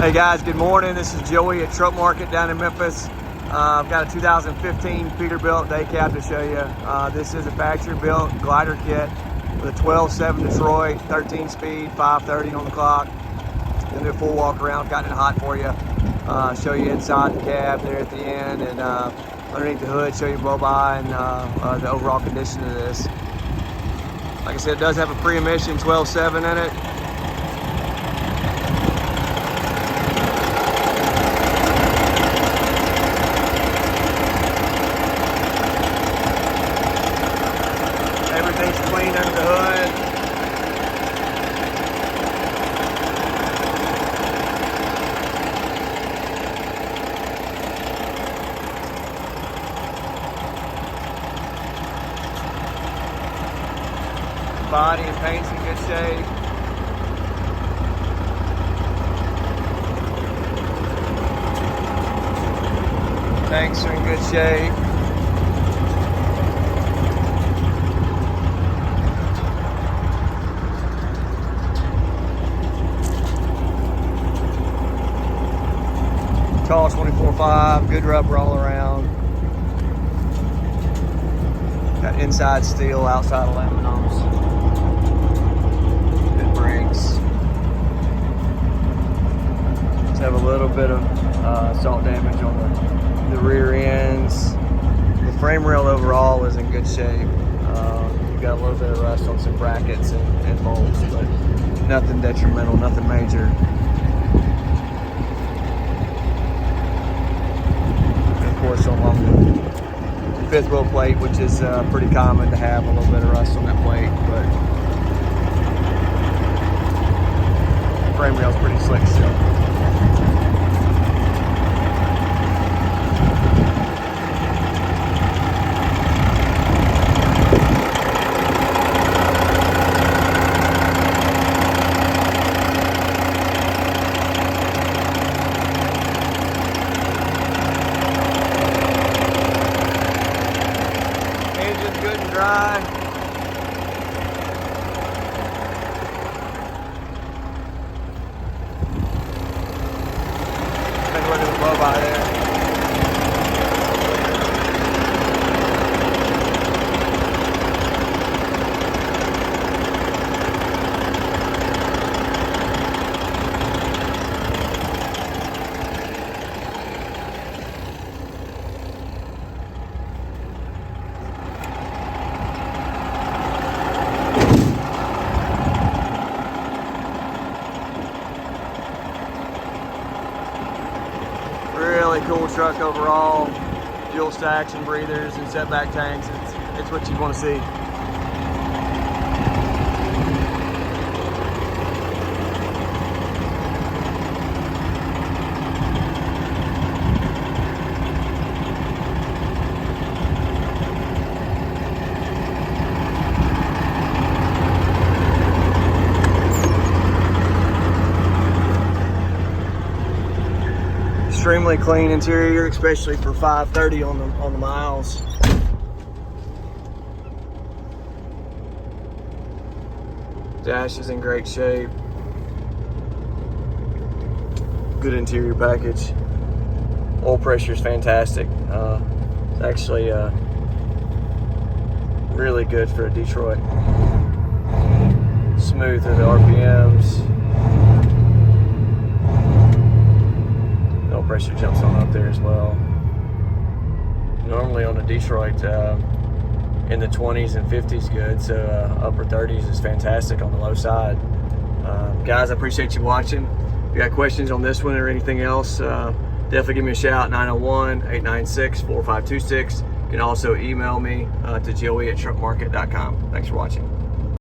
Hey guys, good morning. This is Joey at Truck Market down in Memphis. I've got a 2015 Peterbilt Daycab to show you. This is a factory built glider kit with a 12.7 Detroit, 13 speed, 530 on the clock. Gonna do a full walk around, got it hot for you. Show you inside the cab there at the end, and underneath the hood, show you blow-by and the overall condition of this. Like I said, it does have a pre-emission 12.7 in it. Everything's clean under the hood. Body and paint's in good shape. Tanks are in good shape. Tall 24.5, good rubber all around. Got inside steel, outside aluminums. Good brakes. Just have a little bit of salt damage on the rear ends. The frame rail overall is in good shape. You've got a little bit of rust on some brackets and bolts, but nothing detrimental, nothing major. Along the fifth wheel plate, which is pretty common to have a little bit of rust on that plate, but frame rail's pretty slick still. Good and dry. Take a look at the blow-by there. Really cool truck overall. Fuel stacks and breathers and setback tanks. It's what you want to see. Extremely clean interior, especially for 530 on the miles. Dash is in great shape. Good interior package. Oil pressure is fantastic. It's actually really good for a Detroit. Smooth through the RPMs. Pressure jumps on up there as well. Normally on a Detroit, in the 20s and 50s good, so upper 30s is fantastic on the low side. Guys, I appreciate you watching. If you got questions on this one or anything else, definitely give me a shout, 901-896-4526. You can also email me to joey@truckmarket.com. Thanks for watching.